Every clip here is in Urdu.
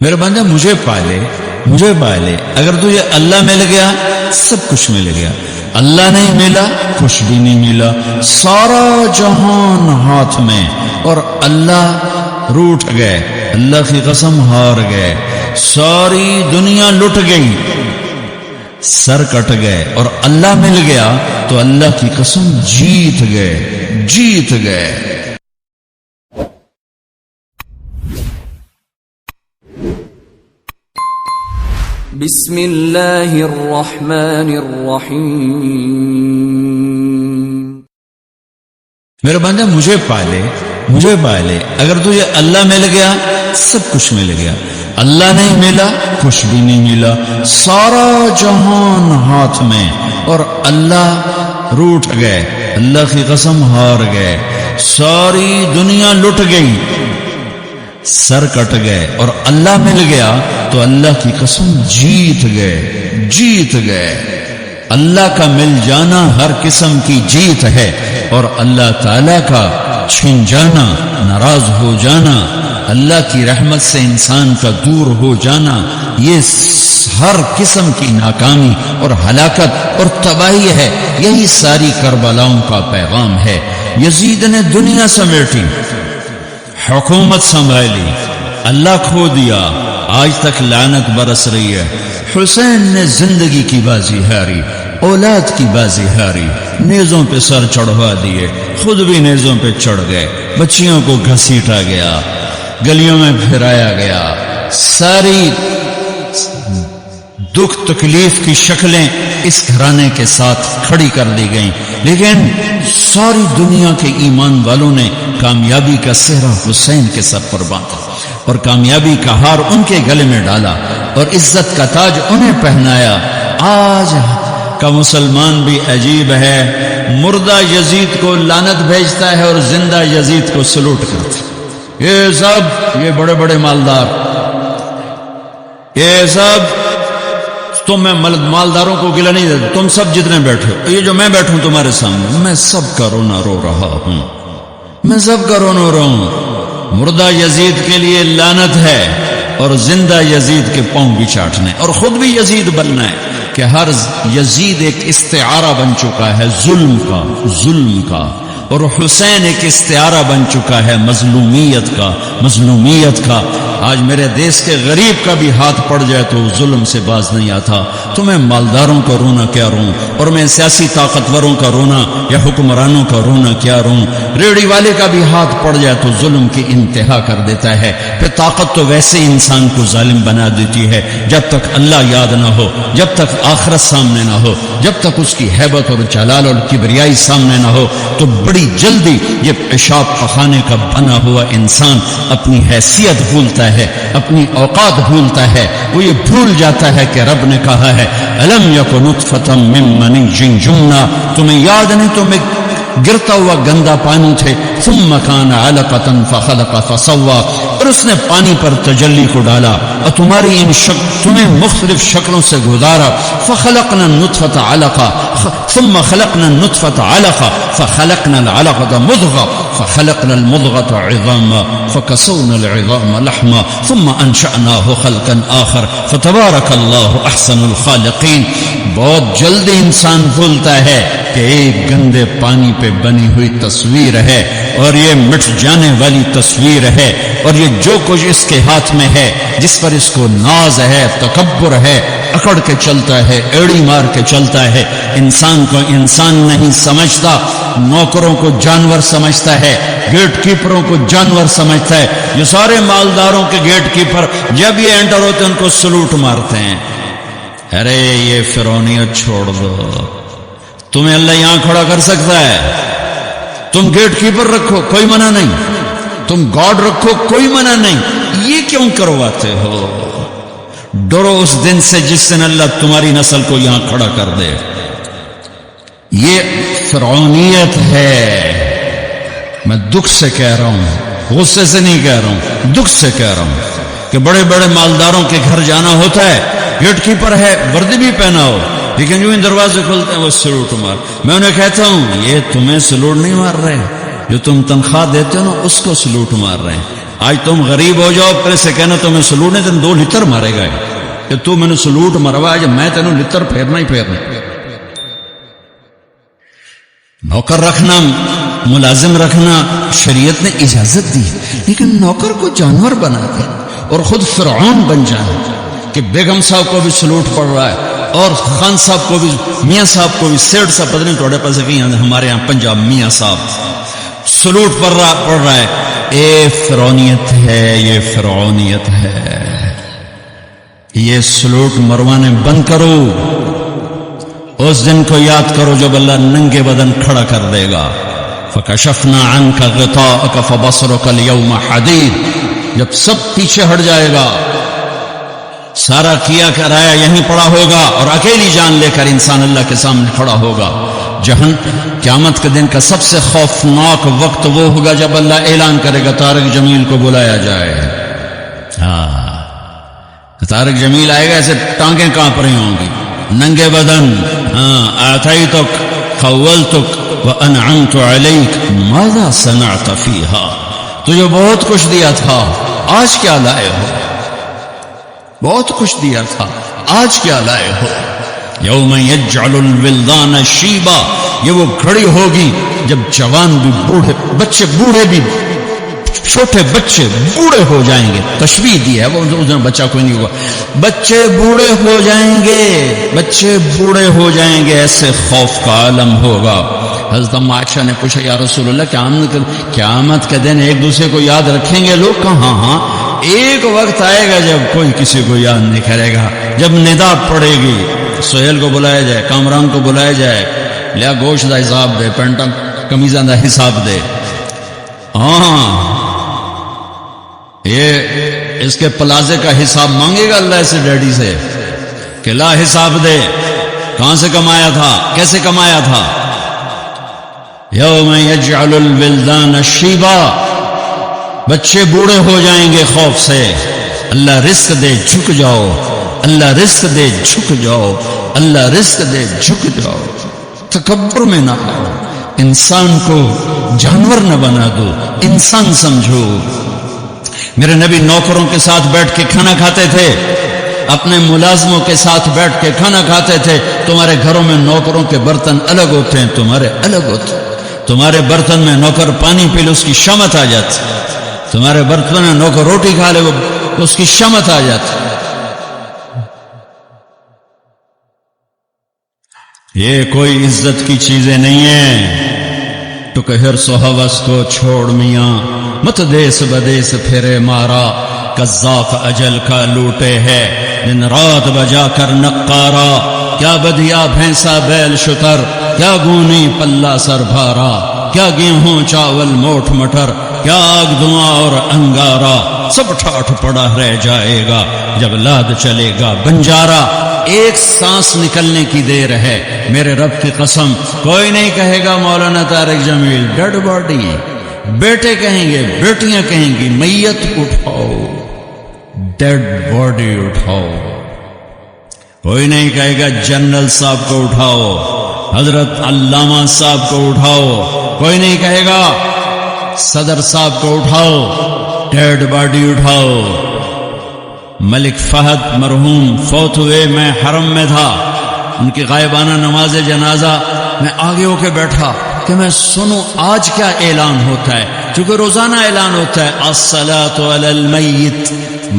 میرے بندہ مجھے پالے اگر تجھے اللہ مل گیا سب کچھ مل گیا، اللہ نہیں ملا کچھ بھی نہیں ملا، سارا جہان ہاتھ میں اور اللہ روٹھ گئے، اللہ کی قسم ہار گئے، ساری دنیا لٹ گئی، سر کٹ گئے، اور اللہ مل گیا تو اللہ کی قسم جیت گئے۔ بسم اللہ الرحمن الرحیم۔ میرے بندہ مجھے پالے اگر تجھے اللہ مل گیا سب کچھ مل گیا، اللہ نہیں ملا کچھ بھی نہیں ملا، سارا جہان ہاتھ میں اور اللہ روٹھ گئے، اللہ کی قسم ہار گئے، ساری دنیا لٹ گئی، سر کٹ گئے، اور اللہ مل گیا تو اللہ کی قسم جیت گئے۔ اللہ کا مل جانا ہر قسم کی جیت ہے، اور اللہ تعالی کا چھن جانا، ناراض ہو جانا، اللہ کی رحمت سے انسان کا دور ہو جانا، یہ ہر قسم کی ناکامی اور ہلاکت اور تباہی ہے۔ یہی ساری کربلاؤں کا پیغام ہے۔ یزید نے دنیا سمیٹی، حکومت سنبھالی، اللہ کھو دیا، آج تک لعنت برس رہی ہے۔ حسین نے زندگی کی بازی ہاری، اولاد کی بازی ہاری، نیزوں پہ سر چڑھوا دیے، خود بھی نیزوں پہ چڑھ گئے، بچیوں کو گھسیٹا گیا، گلیوں میں پھرایا گیا، ساری دکھ تکلیف کی شکلیں اس گھرانے کے ساتھ کھڑی کر دی گئیں، لیکن ساری دنیا کے ایمان والوں نے کامیابی کا سہرا حسین کے سر پر باندھا، اور کامیابی کا ہار ان کے گلے میں ڈالا، اور عزت کا تاج انہیں پہنایا۔ آج کا مسلمان بھی عجیب ہے، مردہ یزید کو لعنت بھیجتا ہے اور زندہ یزید کو سلوٹ کرتا ہے۔ یہ بڑے بڑے مالدار، یہ سب تم میں مالداروں کو گلہ نہیں دیتے، تم سب جتنے بیٹھے ہو، یہ جو میں بیٹھوں تمہارے سامنے، میں سب کا رونا رو رہا ہوں، میں سب کا رونا رو رہا ہوں۔ مردہ یزید کے لیے لعنت ہے، اور زندہ یزید کے پاؤں بھی چاٹنے، اور خود بھی یزید بننا ہے، کہ ہر یزید ایک استعارہ بن چکا ہے ظلم کا، اور حسین ایک استعارہ بن چکا ہے مظلومیت کا۔ آج میرے دیس کے غریب کا بھی ہاتھ پڑ جائے تو ظلم سے باز نہیں آتا، تو میں مالداروں کا رونا کیا روں، اور میں سیاسی طاقتوروں کا رونا یا حکمرانوں کا رونا کیا روں۔ ریڑھی والے کا بھی ہاتھ پڑ جائے تو ظلم کی انتہا کر دیتا ہے، پھر طاقت تو ویسے ہی انسان کو ظالم بنا دیتی ہے۔ جب تک اللہ یاد نہ ہو، جب تک آخرت سامنے نہ ہو، جب تک اس کی ہیبت اور جلال اور کبریائی سامنے نہ ہو، تو بڑی جلدی یہ پیشاب پخانے کا بنا ہوا انسان اپنی حیثیت بھولتا ہے، اپنی اوقات بھولتا ہے، وہ یہ بھول جاتا ہے کہ رب نے کہا ہے الم یکن نطفۃ من منی یمنی، تمہیں یاد نہیں تم ایک گرتا ہوا گندا پانی تھے، ثم کان علقۃ فخلق فسوى، اور اس نے پانی پر تجلی کو ڈالا اور تمہاری تمہیں مختلف شکلوں سے گزارا، فخلقنا النطفۃ علقہ ثم خلقنا النطفۃ علقہ فخلقنا العلقۃ مضغہ فخلقنا المضغۃ عظاما فکسونا العظام لحما ثم انشأناه خلقا آخر فتبارک اللہ احسن الخالقین۔ بہت جلدی انسان بھولتا ہے کہ ایک گندے پانی پہ بنی ہوئی تصویر ہے، اور یہ مٹ جانے والی تصویر ہے، اور یہ جو کچھ اس کے ہاتھ میں ہے، جس پر اس کو ناز ہے، تکبر ہے، اکڑ کے چلتا ہے، ایڑی مار کے چلتا ہے، انسان کو انسان نہیں سمجھتا، نوکروں کو جانور سمجھتا ہے، گیٹ کیپروں کو جانور سمجھتا ہے۔ یہ سارے مالداروں کے گیٹ کیپر جب یہ انٹر ہوتے ہیں ان کو سلوٹ مارتے ہیں۔ ارے یہ فرعونیت چھوڑ دو، تمہیں اللہ یہاں کھڑا کر سکتا ہے، تم گیٹ کیپر رکھو کوئی منع نہیں، تم گاڈ رکھو کوئی منع نہیں، یہ کیوں کرواتے ہو؟ ڈرو اس دن سے جس دن اللہ تمہاری نسل کو یہاں کھڑا کر دے۔ یہ فرعونیت ہے، میں دکھ سے کہہ رہا ہوں، غصے سے نہیں کہہ رہا ہوں، دکھ سے کہہ رہا ہوں، کہ بڑے بڑے مالداروں کے گھر جانا ہوتا ہے، گیٹ کیپر ہے، وردی بھی پہنا ہو، لیکن جو ان دروازے کھولتے ہیں وہ سلوٹ مار۔ میں انہیں کہتا ہوں یہ تمہیں سلوٹ نہیں مار رہے، جو تم تنخواہ دیتے ہو نا اس کو سلوٹ مار رہے ہیں۔ آج تم غریب ہو جاؤ پھر سے کہنا تمہیں سلوٹ نے تین 2 لتر مارے گا کہ تو میں نے سلوٹ مروا جب میں تینوں لتر پھیرنا ہی پھیرنا. نوکر رکھنا ملازم رکھنا شریعت نے اجازت دی، لیکن نوکر کو جانور بنا دے اور خود فرعون بن جائے کہ بیگم صاحب کو بھی سلوٹ پڑ رہا ہے اور خان صاحب کو بھی، میاں صاحب کو بھی، سیٹ صاحب پتہ نہیں توڑے پاس کہیں ہمارے یہاں پنجاب میاں صاحب سلوٹ پڑ رہا ہے. اے فرعونیت ہے، یہ فرعونیت ہے. یہ سلوٹ مروانے بند کرو. اس دن کو یاد کرو جب اللہ ننگے بدن کھڑا کر دے گا. فَكَشَفْنَا عَنْكَ غِطَاءَكَ فَبَصَرُكَ الْيَوْمَ حَدِيدٌ. جب سب پیچھے ہٹ جائے گا، سارا کیا کرایا یہیں پڑا ہوگا اور اکیلی جان لے کر انسان اللہ کے سامنے کھڑا ہوگا. قیامت کے دن کا سب سے خوفناک وقت وہ ہوگا جب اللہ اعلان کرے گا طارق جمیل کو بلایا جائے. طارق جمیل آئے گا، ایسے ٹانگیں کانپ رہی ہوں گی، ننگے بدن. آتیتک خولتک وانعمت علیک ماذا صنعت فیہا. تجھے بہت کچھ دیا تھا، آج کیا لائے ہو؟ بہت کچھ دیا تھا، آج کیا لائے ہو؟ یوم یجعل الولدان شیبا. یہ وہ گھڑی ہوگی جب جوان بھی بوڑھے، بچے بوڑھے بھی، چھوٹے بچے بوڑھے ہو جائیں گے. تشبیہ دی ہے وہ، اس دن بچہ کوئی نہیں ہوگا. بچے بوڑھے ہو جائیں گے، بچے بوڑھے ہو جائیں گے، ایسے خوف کا عالم ہوگا. حضرت عائشہ نے پوچھا یا رسول اللہ قیامت کے دن ایک دوسرے کو یاد رکھیں گے لوگ؟ کہاں؟ ہاں ایک وقت آئے گا جب کوئی کسی کو یاد نہیں کرے گا. جب ندا پڑے گی، سہیل کو بلایا جائے، کامران کو بلایا جائے، لیا گوشت دا حساب دے، پینٹا کمیزاں دا حساب دے. ہاں یہ اس کے پلازے کا حساب مانگے گا اللہ سے، ڈیڈی سے کہ لا حساب دے، کہاں سے کمایا تھا، کیسے کمایا تھا. یوم یجعل الولدان شیبا. بچے بوڑھے ہو جائیں گے خوف سے. اللہ رزق دے جھک جاؤ، اللہ رزق دے جھک جاؤ، اللہ رزق دے جھک جاؤ. تکبر میں نہ آؤ، انسان کو جانور نہ بنا دو، انسان سمجھو. میرے نبی نوکروں کے ساتھ بیٹھ کے کھانا کھاتے تھے، اپنے ملازموں کے ساتھ بیٹھ کے کھانا کھاتے تھے. تمہارے گھروں میں نوکروں کے برتن الگ ہوتے ہیں، تمہارے الگ ہوتے ہیں. تمہارے برتن میں نوکر پانی پی لے اس کی شمت آ جاتی، تمہارے برتن میں نوکر روٹی کھا لے اس کی شمت آ جاتی. یہ کوئی عزت کی چیزیں نہیں ہیں. تو کہ حرص و ہوس کو چھوڑ میاں، مت دیس بدیس پھرے مارا. قذاف اجل کا لوٹے ہے دن رات بجا کر نقارا. کیا بدیا بھینسا بیل شتر، کیا گونی پلہ سر بھارا. کیا گیہوں چاول موٹ مٹر، کیا آگ دھواں اور انگارا. سب ٹھاٹھ پڑا رہ جائے گا جب لاد چلے گا بنجارا. ایک سانس نکلنے کی دیر ہے، میرے رب کی قسم کوئی نہیں کہے گا مولانا طارق جمیل ڈیڈ باڈی. بیٹے کہیں گے، بیٹیاں کہیں گی میت اٹھاؤ، ڈیڈ باڈی اٹھاؤ. کوئی نہیں کہے گا جنرل صاحب کو اٹھاؤ، حضرت علامہ صاحب کو اٹھاؤ. کوئی نہیں کہے گا صدر صاحب کو اٹھاؤ، ڈیڈ باڈی اٹھاؤ. ملک فہد مرحوم فوت ہوئے، میں حرم میں تھا، ان کی غائبانہ نماز جنازہ میں آگے ہو کے بیٹھا کہ میں سنوں آج کیا اعلان ہوتا ہے، چونکہ روزانہ اعلان ہوتا ہے الصلاۃ علی المیت،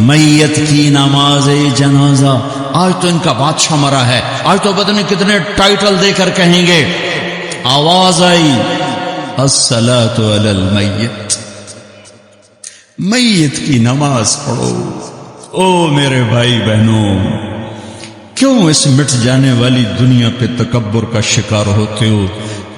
میت کی نماز جنازہ. آج تو ان کا بادشاہ مرا ہے، آج تو پتہ نہیں کتنے ٹائٹل دے کر کہیں گے. آواز آئی الصلاۃ علی المیت، میت کی نماز پڑھو. او میرے بھائی بہنوں، کیوں اس مٹ جانے والی دنیا پہ تکبر کا شکار ہوتے ہو؟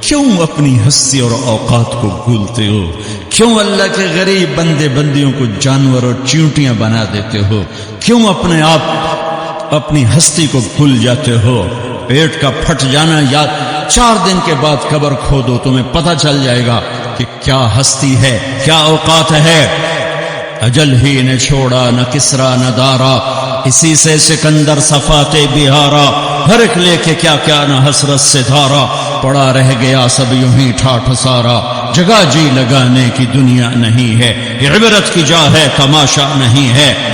کیوں اپنی ہستی اور اوقات کو بھولتے ہو؟ کیوں اللہ کے غریب بندے بندیوں کو جانور اور چیونٹیاں بنا دیتے ہو؟ کیوں اپنے آپ اپنی ہستی کو بھول جاتے ہو؟ پیٹ کا پھٹ جانا یا 4 دن کے بعد قبر کھودو، تمہیں پتہ چل جائے گا کہ کیا ہستی ہے، کیا اوقات ہے. اجل ہی نے چھوڑا نہ کسرا نہ دارا، اسی سے سکندر صفاتے بہارا. ہر ایک لے کے کیا کیا نہ حسرت سے دھارا، پڑا رہ گیا سب یوں ہی ٹھاٹھ سارا. جگہ جی لگانے کی دنیا نہیں ہے، یہ عبرت کی جا ہے تماشا نہیں ہے۔